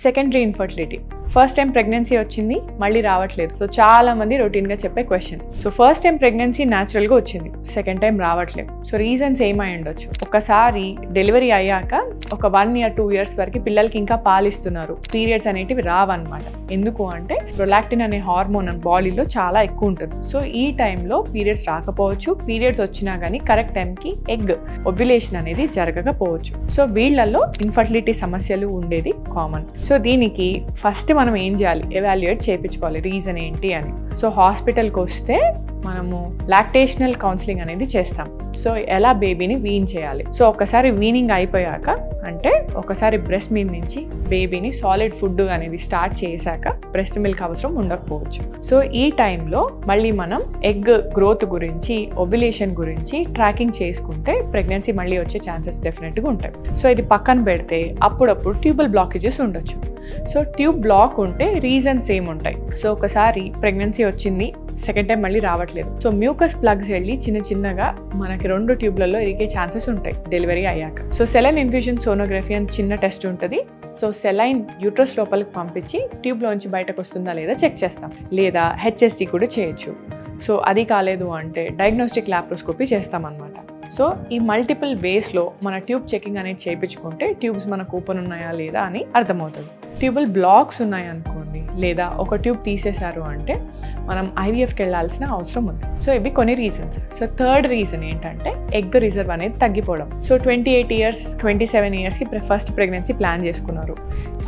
Secondary infertility. First time pregnancy వచ్చింది, మళ్ళీ రావట్లేదు. సో చాలా మంది రొటీన్గా చెప్పే question. So first time pregnancy న్యాచురల్గా వచ్చింది, సెకండ్ టైం రావట్లేదు. సో రీజన్స్ ఏమై ఉండొచ్చు? ఒకసారి డెలివరీ అయ్యాక ఒక 1 year 2 years వరకు పిల్లలకి ఇంకా పాలిస్తున్నారు, పీరియడ్స్ అనేటివి రావన్నమాట. ఎందుకు అంటే ప్రొలాక్టిన్ అనే హార్మోన్ బాడీలో చాలా ఎక్కువ ఉంటుంది. సో ఈ టైంలో పీరియడ్స్ రాకపోవచ్చు, పీరియడ్స్ వచ్చినా కానీ కరెక్ట్ టైంకి ఎగ్ ఓవ్యులేషన్ అనేది జరగకపోవచ్చు. సో వీళ్ళల్లో ఇన్ఫర్టిలిటీ సమస్యలు ఉండేది కామన్. సో దీనికి ఫస్ట్ మనం ఏం చేయాలి? ఎవాల్యుయేట్ చేయించుకోవాలి రీజన్ ఏంటి అని. సో హాస్పిటల్కి వస్తే మనము లాక్టేషనల్ కౌన్సిలింగ్ అనేది చేస్తాం. సో ఎలా బేబీని వీన్ చేయాలి. సో ఒకసారి వీనింగ్ అయిపోయాక, అంటే ఒకసారి బ్రెస్ట్ మీద నుంచి బేబీని సాలిడ్ ఫుడ్ అనేది స్టార్ట్ చేశాక బ్రెస్ట్ మిల్క్ అవసరం ఉండకపోవచ్చు. సో ఈ టైంలో మళ్ళీ మనం ఎగ్ గ్రోత్ గురించి, ఓవ్యులేషన్ గురించి ట్రాకింగ్ చేసుకుంటే ప్రెగ్నెన్సీ మళ్ళీ వచ్చే ఛాన్సెస్ డెఫినెట్గా ఉంటాయి. సో ఇది పక్కన పెడితే అప్పుడప్పుడు ట్యూబల్ బ్లాకేజెస్ ఉండొచ్చు. సో ట్యూబ్ బ్లాక్ ఉంటే రీజన్స్ ఏముంటాయి? సో ఒకసారి ప్రెగ్నెన్సీ వచ్చింది, సెకండ్ టైం మళ్ళీ రావట్లేదు. సో మ్యూకస్ ప్లగ్స్ వెళ్ళి చిన్నగా మనకి 2 ట్యూబ్లలో ఇరిగే ఛాన్సెస్ ఉంటాయి డెలివరీ అయ్యాక. సో సెలైన్ ఇన్ఫ్యూజన్ సోనోగ్రఫీ అని చిన్న టెస్ట్ ఉంటుంది. సో సెలైన్ యూట్రస్ లోపలికి పంపించి ట్యూబ్లోంచి బయటకు వస్తుందా లేదా చెక్ చేస్తాం. లేదా HSG కూడా చేయొచ్చు. సో అది కాలేదు అంటే డయాగ్నోస్టిక్ లాప్రోస్కోపీ చేస్తామన్నమాట. సో ఈ మల్టిపుల్ వేస్లో మన ట్యూబ్ చెకింగ్ అనేది చేయించుకుంటే ట్యూబ్స్ మనకు ఓపెన్ ఉన్నాయా లేదా అని అర్థమవుతుంది. ట్యూబల్ బ్లాక్స్ ఉన్నాయనుకోండి, లేదా ఒక ట్యూబ్ తీసేశారు అంటే మనం IVFకి వెళ్ళాల్సిన అవసరం ఉంది. సో ఇవి కొన్ని రీజన్స్. సో థర్డ్ రీజన్ ఏంటంటే ఎగ్ రిజర్వ్ అనేది తగ్గిపోవడం. సో 28 years 27 yearsకి ఫస్ట్ ప్రెగ్నెన్సీ ప్లాన్ చేసుకున్నారు,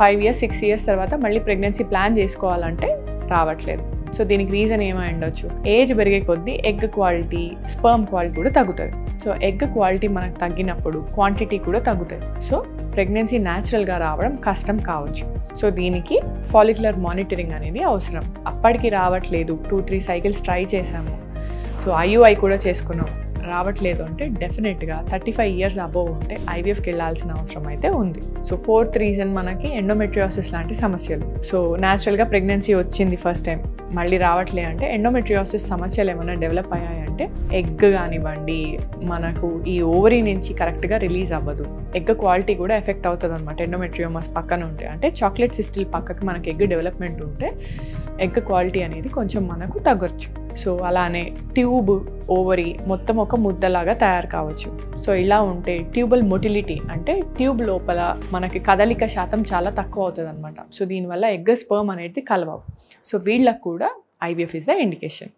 5 years 6 years తర్వాత మళ్ళీ ప్రెగ్నెన్సీ ప్లాన్ చేసుకోవాలంటే రావట్లేదు. సో దీనికి రీజన్ ఏమై ఉండొచ్చు? ఏజ్ పెరిగే కొద్దీ ఎగ్ క్వాలిటీ, స్పర్మ్ క్వాలిటీ కూడా తగ్గుతుంది. సో ఎగ్ క్వాలిటీ మనకు తగ్గినప్పుడు క్వాంటిటీ కూడా తగ్గుతుంది. సో ప్రెగ్నెన్సీ న్యాచురల్గా రావడం కష్టం కావచ్చు. సో దీనికి ఫాలిక్యులర్ మానిటరింగ్ అనేది అవసరం. అప్పటికి రావట్లేదు, 2-3 cycles ట్రై చేసాము, సో IUI కూడా చేసుకున్నాం, రావట్లేదు అంటే డెఫినెట్గా 35 years అబోవ్ ఉంటే IVFకి వెళ్ళాల్సిన అవసరం అయితే ఉంది. సో ఫోర్త్ రీజన్ మనకి ఎండోమెట్రియోసిస్ లాంటి సమస్యలు. సో న్యాచురల్గా ప్రెగ్నెన్సీ వచ్చింది ఫస్ట్ టైం, మళ్ళీ రావట్లే అంటే ఎండోమెట్రియోసిస్ సమస్యలు ఏమైనా డెవలప్ అయ్యాయంటే ఎగ్ కానివ్వండి, మనకు ఈ ఓవరీ నుంచి కరెక్ట్గా రిలీజ్ అవ్వదు, ఎగ్ క్వాలిటీ కూడా ఎఫెక్ట్ అవుతుంది అనమాట. ఎండోమెట్రియోమస్ పక్కన ఉంటే, అంటే చాక్లెట్ సిస్టిల్ పక్కకి మనకి ఎగ్ డెవలప్మెంట్ ఉంటే ఎగ్ క్వాలిటీ అనేది కొంచెం మనకు తగ్గొచ్చు. సో అలానే ట్యూబ్, ఓవరీ మొత్తం ఒక ముద్దలాగా తయారు కావచ్చు. సో ఇలా ఉంటే ట్యూబల్ మొటిలిటీ, అంటే ట్యూబ్ లోపల మనకి కదలిక శాతం చాలా తక్కువ అవుతుంది అనమాట. సో దీనివల్ల ఎగ్ స్పర్మ్ అనేది కలవవు. సో వీళ్ళకు కూడా IVF ఇస్ ద ఇండికేషన్.